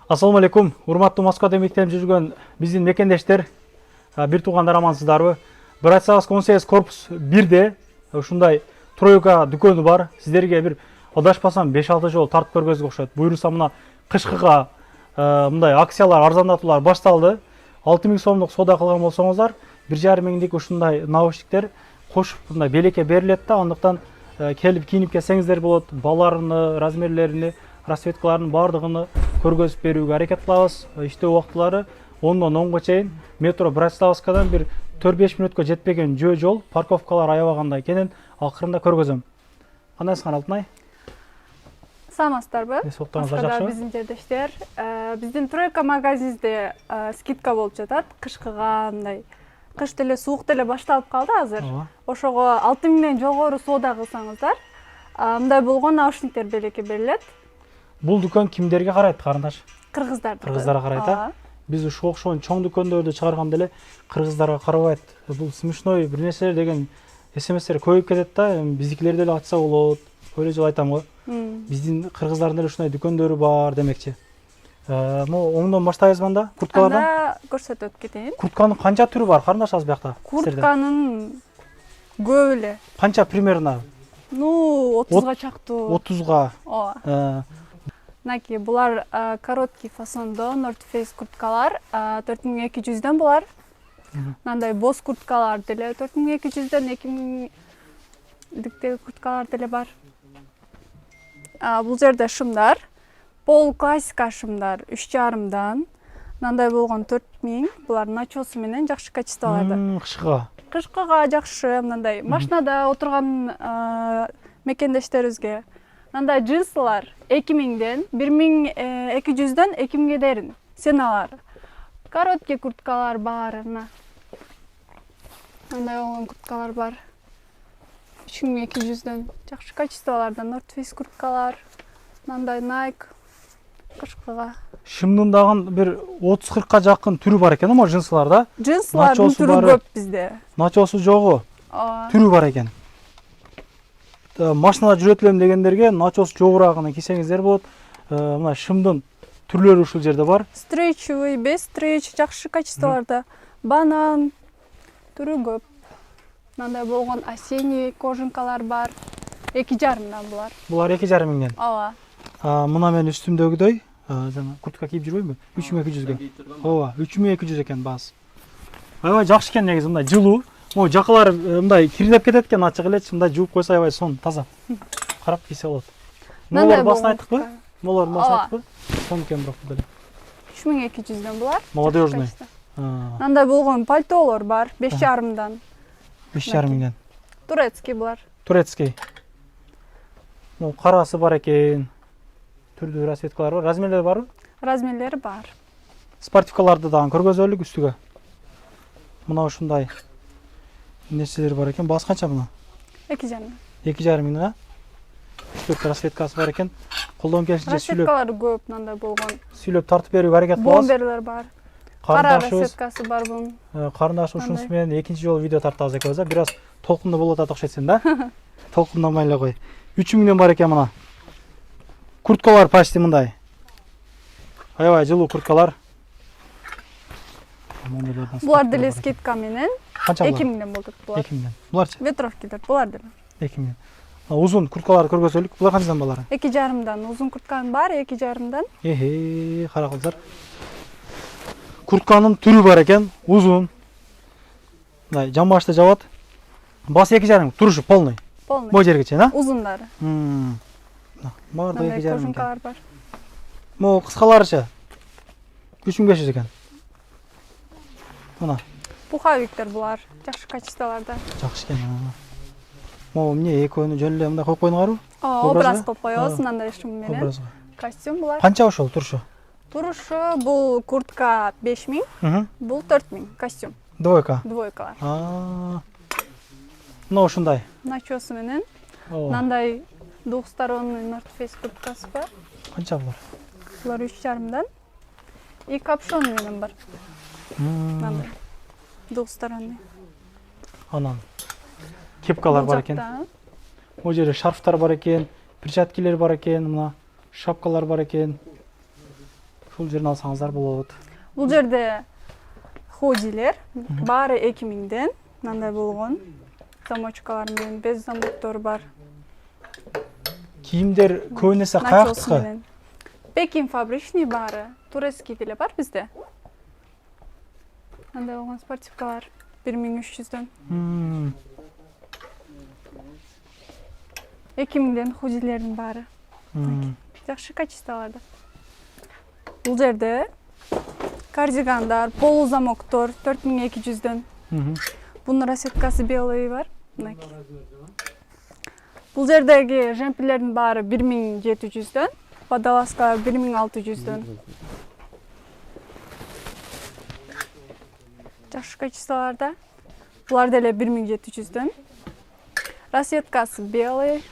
Assalamu алейкум, урматтуу Москвада мектеп жүргөн биздин мекендештер, бир туугандар амансыздарбы? Братсавск 18 корпус 1де ушундай тройка дүкөнү бар. Сиздерге бир адашпасам 5-6 жолу тартып көргөзгө окшойт. Буйруса мына кышкыга мындай акциялар, арзандатуулар башталды. 6000 сомдук соода кылган болсоңуздар, 1,5 миңдик ушундай наушниктер кошуп мындай белекке берилет да, андыктан келип кийинип келсеңиздер болот. Баларны, размерлерини, расцветкаларын бардыгын көргөзүп берүүгө аракет кылабыз. Иштөө убактылары 10-дон 10го чейин. Метро Братславскадан бир 4-5 мүнөткө жетпеген жол, парковкалар аябагандай экенин акырында көргөзөм. Кандайсың Алтынай? Саламатсыздарбы? Москвада жакшыбы? Биздин жердештер, биздин тройка магазинде скидка болуп жатат. Кышкыга мындай кыш деле суук деле башталып калды азыр. Ошого 6000ден жогору соода кылсаңыздар, мындай болгон наушниктер белекке берилет. Бул дүкөн кимдерге карайт, карындаш? Кыргыздарга карайт, Биз ушул окшогон чоң дүкөндөрдү чыгарган деле кыргыздарга карабайт. Бул смешной бир нерселер деген СМСтер көбөйүп кетет да, биздикилер деле ачса болот. Ойлой жыл айтам го. Биздин кыргыздардын деле ушундай дүкөндөрү бар демекчи. Оңдон баштайбызбы анда? Курткалардан? Анда көрсөтүп кетейин. Куртканын канча түрү бар, карындаш аз биякта? Куртканын көп эле. Канча примерно? 30га чактуу. 30га. Наки булар короткий фасондо North Face курткалар 4200дөн булар. Мындай боз курткалар деле 4200дөн, 2000диктеги курткалар деле бар. Бул жерде шымдар, пол классика шымдар 3,5дан, мындай болгон 4000, булар начосу менен жакшы качестволордо. Кышкыга жакшы, мындай машинада отурган мекендештерибизге. Мындай джинсылар 2000ден 1200дөн 2000ге дейин сеналар. Короткий курткалар бар, мындай болгон курткалар бар. 3200дөн жакшы качестволордо North Face курткалар, мындай Nike кышкыга. Шымдын дагы бир 30-40га жакын түрү бар экен, джинсыларда. Джинсылардын түрү көп бизде. Начосу жогу. Түрү бар экен. Машинада жүрөтүлөм дегендерге начос жогурагын кийсеңиздер болот. Мына шымдын түрлөрү ушул жерде бар. Стретчевый, без стретч, жакшы качестволордо. Банан түрү көп. Мындай болгон осенний кожанкалар бар. 2,5дан булар. Булар 2,5 миңден. Ооба. Мына мен үстүмдөгүдөй, жана куртка кийип жүрбөймүн? 3200га. Ооба, 3200 экен баасы. Аябай жакшы экен негизи, мындай жылуу. Жакалар мындай кирнеп кетет экен, ачык элечи, мындай жууп койсо аябай сон таза. Карап кийсе болот. Молор басын айттыкпы? Молор басын айттыкпы? Сон экен бирок деле. 3200дөн булар. Молодежный. Мындай болгон пальтолор бар, 5,5дан. 5,5 миңден. Турецкий булар. Турецкий. Карасы бар экен. Түрдүү расцветкалар бар. Размерлери барбы? Размерлери бар. Спортивкаларды дагы көргөзөлүк үстүгө. Мына ушундай нерселер бар экен. Баасы канча мына? 2,5. 2,5 миңга. 4 расцветкасы бар экен. Колдон келишинче сүйлөп. Расцветкалары көп, мындай болгон. Сүйлөп тартып берүүгө аракет кылабыз. Бомберлер бар. Кара расцветкасы бар бунун. Карындаш ушунусу менен экинчи жолу видео тартабыз экенбиз, бир аз толкунду болуп атат окшойт сен да? Толкундамай эле кой. 3 миңден бар экен мына. Курткалар почти мындай. Аябай жылуу курткалар. Булар деле скидка менен 2 миңден болдук булар. 2 миңден. Буларчы? Ветровкилер, булар деле. 2 миңден. Узун курткаларды көргөзөлүк. Булар канчадан балары? 2,5дан. Узун курткан бар, 2,5дан. Каракылдар. Куртканын түрү бар экен, узун. Мындай жамбашты жабат. Басы 2,5, турушу полный. Полный. Бой жерге чейин, Узундары. Баары 2,5. Кожанкалар бар. Могу кыскаларычы 3500 экен. Мына. Пуховиктер булар, жакшы качестволордо. Жакшы экен. Могу эмне экөөнү жөн эле мындай коюп койдуңарбы? Образ кылып коебуз, мындай шым менен. Костюм булар. Канча ошол турушу? Турушу бул куртка 5000, бул 4000 костюм. Двойка. Двойкалар. Мына ушундай. Начосу менен. Мындай двухсторонний North Face курткасы бар. Канча булар? Булар 3,5дан. И капшон менен бар. Мындай двухсторонний. Анан кепкалар бар экен. О жерде шарфтар бар экен, перчаткилер бар экен, мына шапкалар бар экен. Ушул жерин алсаңыздар болот. Бул жерде ходилер баары 2000ден, мындай болгон. Замочкалар менен без замоктор бар. Кийимдер көбүнесе каяктыкы? Пекин фабричный баары, турецкий деле бар бизде. Мындай болгон спортивкалар 1300дөн. 2000ден ходилердин баары. Жакшы качестволордо. Бул жерде кардигандар, полузамоктор 4200дөн. Бунун розеткасы белый бар. Бул жердеги жемпирлердин баары 1700дөн, водолазкалар 1600дөн. Жакшы качестволордо. Булар деле 1700дөн. Розеткасы белый.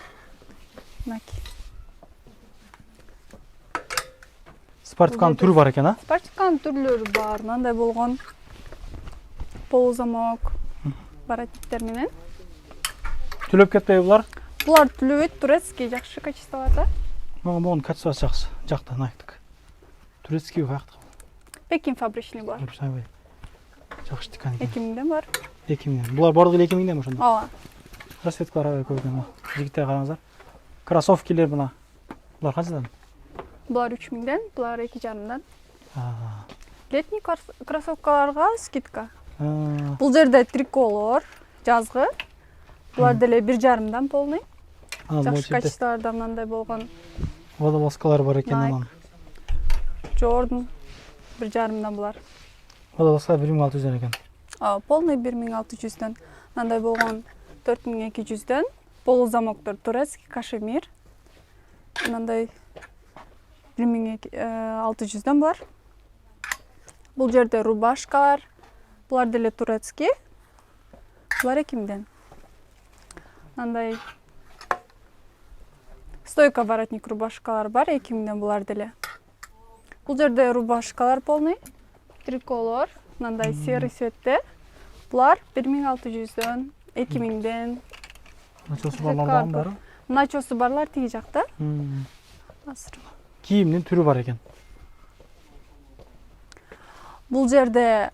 Спортивканын түрү бар экен, а? Спортивканын түрлөрү бар. Мындай болгон полузамок воротниктер менен. Түлөп кетпейби булар? Булар түлөбөйт, турецкий жакшы качестволордо. Могун качествосы жакшы, жакта Nike'дык. Турецкий каяктыкы? Пекин фабричный бар. Жакшы тикан экен. 2000ден бар. 2000ден. Булар бардыгы 2000ден ошондо. Ооба. Расцветкалар көп экен. Жигиттер караңыздар. Кроссовкилер мына. Булар канчадан? Булар 3000ден, булар 2,5-дан. Летний кроссовкаларга скидка. Бул жерде триколор, жазгы. Булар деле 1,5-дан полный. Жакшы качестволордо мындай болгон. Водолазкалар бар экен анан. Jordan 1,5-дан булар. Водолазка 1600дөн экен. Полный 1600дөн. Мындай болгон 4200дөн. Полузамоктор турецкий, кашемир. Мындай 1600дөн бар. Бул жерде рубашкалар. Булар деле турецкий. Булар 2000ден. Мындай стойка воротник рубашкалар бар, 2000ден булар деле. Бул жерде рубашкалар полный. Триколор, мындай серый цветте. Булар 1600дөн, 2000ден. Начосу барлардан бары? Начосу барлар тиги жакта. Азыр. Кийимдин түрү бар экен. Бул жерде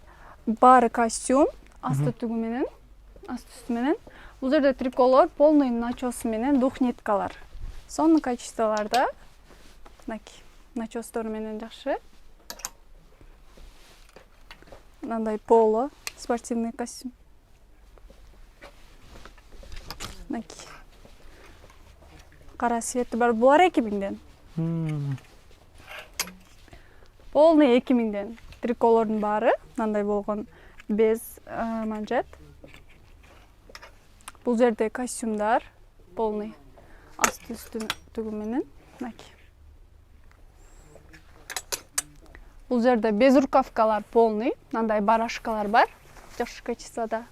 баары костюм, асты түгү менен, асты үстү менен. Бул жерде триколор, полный начосу менен двухниткалар. Сонун качестволордо. Начостор менен жакшы. Мындай поло, спортивный костюм. Кара цвети бар. Булар 2000ден. Полный 2000ден. Триколордун баары, мындай болгон без манжет. Бул жерде костюмдар, полный асты үстү түгү менен. Бул жерде без рукавкалар полный, мындай барашкалар бар. Жакшы качествода.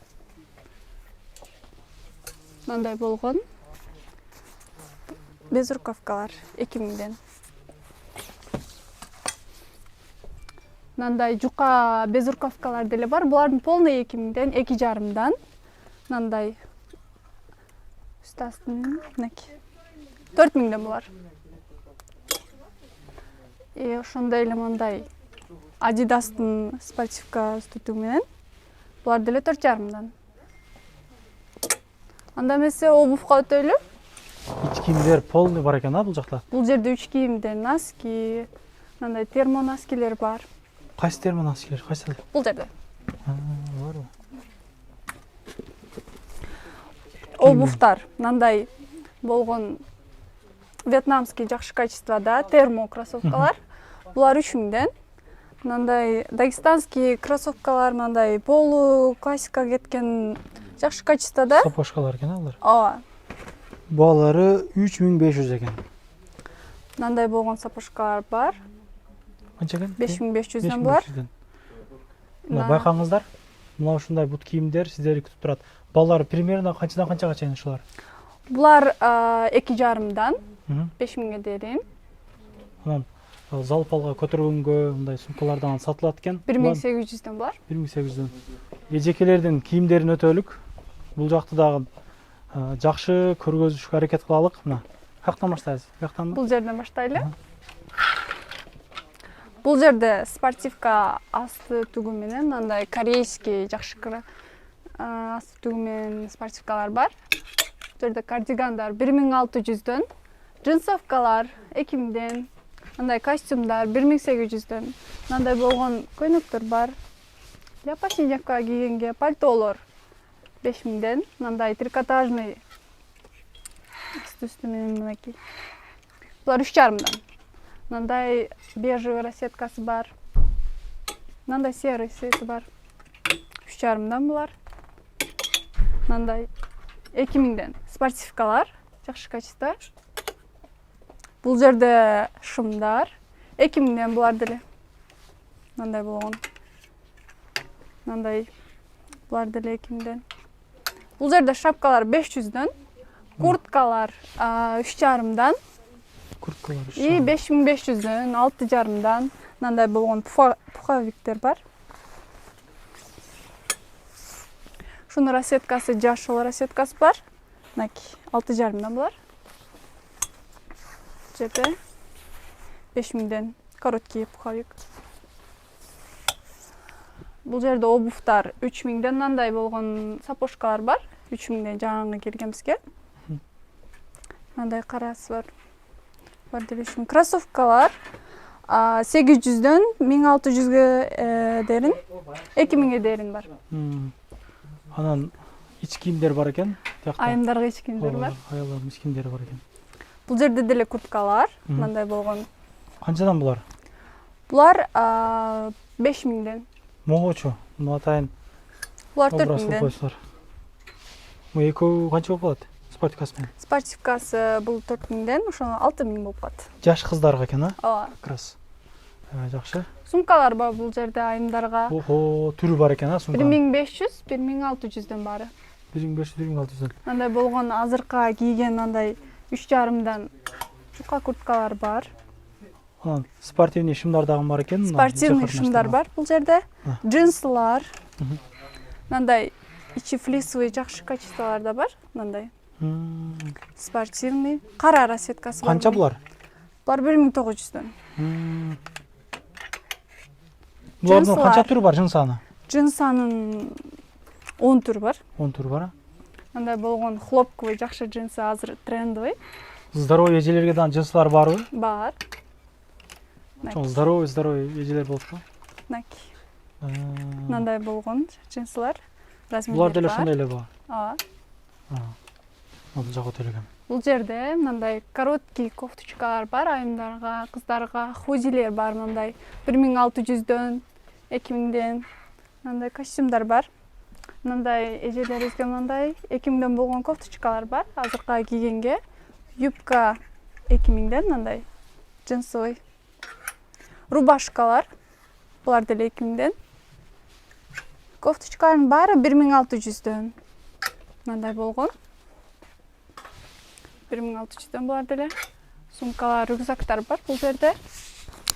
Мындай болгон без рукавкалар 2000ден. Мындай жука без рукавкалар деле бар. Булардын полный 2000ден, 2,5-дан. Мындай үстастын 4000ден булар. Ошондой эле мындай Adidas'тын спортивка үстү менен. Булар деле 4,5-дан. Анда эмесе обувка өтөлү. Ич кийимдер полный бар экен, бул жакта. Бул жерде 3 кийимден носки, мындай термо носкилер бар. Кайсы термо носкилер? Кайсы? Бул жерде. Барбы? Обувтар мындай болгон вьетнамский жакшы качествода термо кроссовкалар. Булар 3000ден. Мындай дагестанский кроссовкалар, мындай полу классика кеткен жакшы качествода. Сапожкалар экен алар. Ооба. Баалары 3500 экен. Мындай болгон сапожкалар бар. Канча экен? 5500ден булар. Мына байкаңыздар. Мына ушундай бут кийимдер сиздерди күтүп турат. Балдар примерно канчадан канчага чейин ушулар? Булар 2,5-дан 5000ге дейин. Анан залпалга көтөргөнгө мындай сумкалардан сатылат экен. 1800ден булар. 1800ден. Эжекелердин кийимдерин өтөлүк. Бул жакты дагы жакшы көргөзүшкө аракет кылалык. Мына каяктан баштайбыз? Каяктанбы? Бул жерден баштайлы. Бул жерде спортивка асты түгү менен мындай корейский жакшы асты түгү менен спортивкалар бар. Бул жерде кардигандар 1600дөн, джинсовкалар 2000ден, мындай костюмдар 1800дөн, мындай болгон көйнөктөр бар. Ляпашный жакка кийгенге пальтолор 5000ден, мындай трикотажный үстү менен мынакей. Булар 3,5ден. Мындай бежевый расеткасы бар. Мындай серый цвети бар. 3,5ден булар. Мындай 2000ден. Спортивкалар, жакшы качество. Бул жерде шымдар 2000ден булар деле. Мындай болгон. Мындай булар деле 2000ден. Бул жерде шапкалар 500дөн, курткалар 3,5ден. Курткалар. И 5500дөн, 6,5ден мындай болгон пуховиктер бар. Шунун расеткасы жашыл расеткасы бар. Мынакей 6,5ден булар. Жерде 5000ден короткий пуховик. Бул жерде обувтар 3000ден мындай болгон сапожкалар бар. 3000ден жаңы келген бизге. Мындай карасы бар. Бар делешим. Кроссовкалар 800дөн 1600ге дерин, 2000ге дерин бар. Анан ич кийимдер бар экен. Айымдарга ич кийимдер бар. Аялдардын ич кийимдери бар экен. Бул жерде деле курткалар, мындай болгон. Канчадан булар? Булар 5000ден. Могочу, мына атайын. Булар 4000ден. Бул экөө канча болуп калат? Спортивкасы менен. Спортивкасы бул 4000ден, ошону 6000 болуп калат. Жаш кыздарга экен, а? Ооба. Крас. Жакшы. Сумкалар бар бул жерде айымдарга. Охо, түрү бар экен, а, сумка? 1500, 1600дөн бары. 1500, 1600дөн. Мындай болгон азыркы кийген мындай 3,5ден жука курткалар бар. Анан спортивный шымдар дагы бар экен. Спортивный шымдар бар бул жерде. Джинсылар. Мындай ичи флисовый жакшы качестволор да бар. Мындай. Спортивный. Кара расеткасы бар. Канча булар? Булар 1900дөн. Булардын канча түрү бар жынсаны? Жынсанын 10 түрү бар. 10 түрү бар, а? Мындай болгон хлопковый жакшы джинсы азыр трендовый. Здоровый эжелерге да жынсылар барбы? Бар. Здоровый эжелер болот го. Мынакей. Мындай болгон джинсылар. Булар деле ошондой эле бар. Ооба. Бул жагы төлөгөн. Бул жерде мындай короткий кофточкалар бар айымдарга, кыздарга, хузилер бар мындай 1600дөн, 2000ден. Мындай костюмдар бар. Мындай эжелерибизге мындай 2000ден болгон кофточкалар бар. Азыркы кийгенге юбка 2000ден мындай джинсовый. Рубашкалар. Булар деле 2000ден. Кофточкалардын баары 1600дөн. Мындай болгон. 1600дөн булар деле. Сумкалар, рюкзактар бар бул жерде.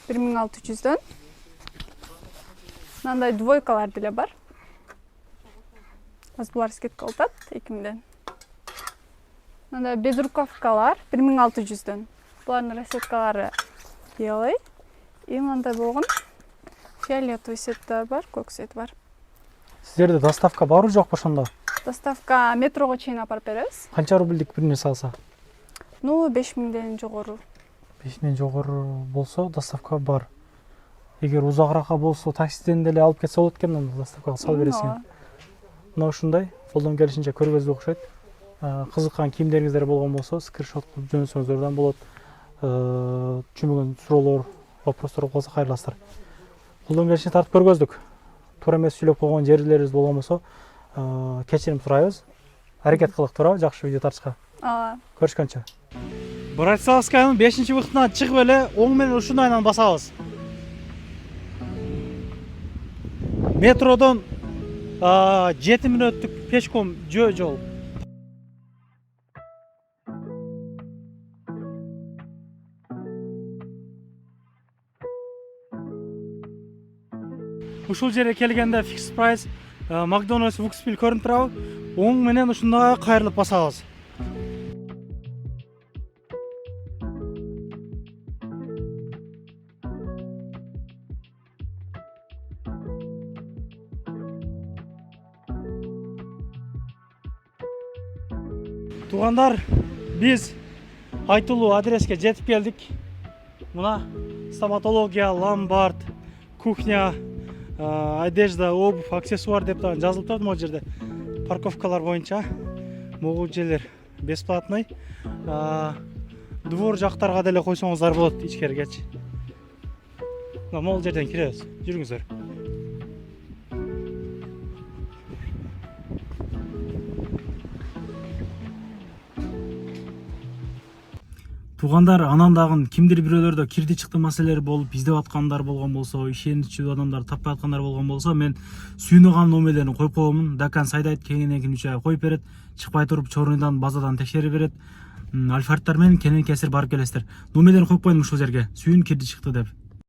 1600дөн. Мындай двойкалар деле бар. Азыр булар скидка болуп атат 2000ден. Мындай безрукавкалар 1600дөн. Булардын расеткалары белый. И мындай болгон фиолетовый цветтер бар, көк цвет бар. Сиздерде доставка барбы жокпу ошондо? Доставка метрого чейин апарып беребиз. Канча рубльдик бир нерсе алса? 5000ден жогору. 5000ден жогору болсо доставка бар. Эгер узагыраак болсо таксиден деле алып кетсе болот экен, анда доставкага салып бересиң. Мына ушундай колдон келишинче көргөзүү окшойт. Кызыккан кийимдериңиздер болгон болсо скриншот кылып жөнөтсөңүздөр болот. Түшүнбөгөн суроолор, вопростор болсо кайрыласыздар. Колдон келишинче тартып көргөздүк. Туура эмес сүйлөп койгон жерлерибиз болгон болсо кечирим сурайбыз. Аракет кылык туурабы жакшы видео тартышка. Көрүшкөнчө. Братславскаянын 5-выходунан чыгып эле оң менен ушундайынан басабыз. Метродон 7 мүнөттүк пешком жол. Ушул жерге келгенде фикс прайс Макдональдс Вукспил көрүнүп турабы? Оң менен ушундай кайрылып басабыз. Туугандар, биз айтылуу адреске жетип келдик. Мына стоматология, ломбард, кухня, одежда, обувь, аксессуар деп жазылып турат могул жерде. Парковкалар боюнча могул жерлер бесплатный. Двор жактарга деле койсоңуздар болот ичкеригечи. Могул жерден киребиз. Жүрүңүздөр. Туугандар, анан дагы кимдир бирөөлөрдө кирди чыкты маселелери болуп, издеп аткандар болгон болсо, ишеничүү адамдар таппай аткандар болгон болсо, мен сүйүнөган номерлерин коюп коемун. Дакан сайдайт кеңинен 3 ай коюп берет. Чыкпай туруп чорундан базадан текшерип берет. Альфардтар менен кенен кесир барып келесиздер. Номерлерин коюп коюм ушул жерге. Сүйүн кирди чыкты деп.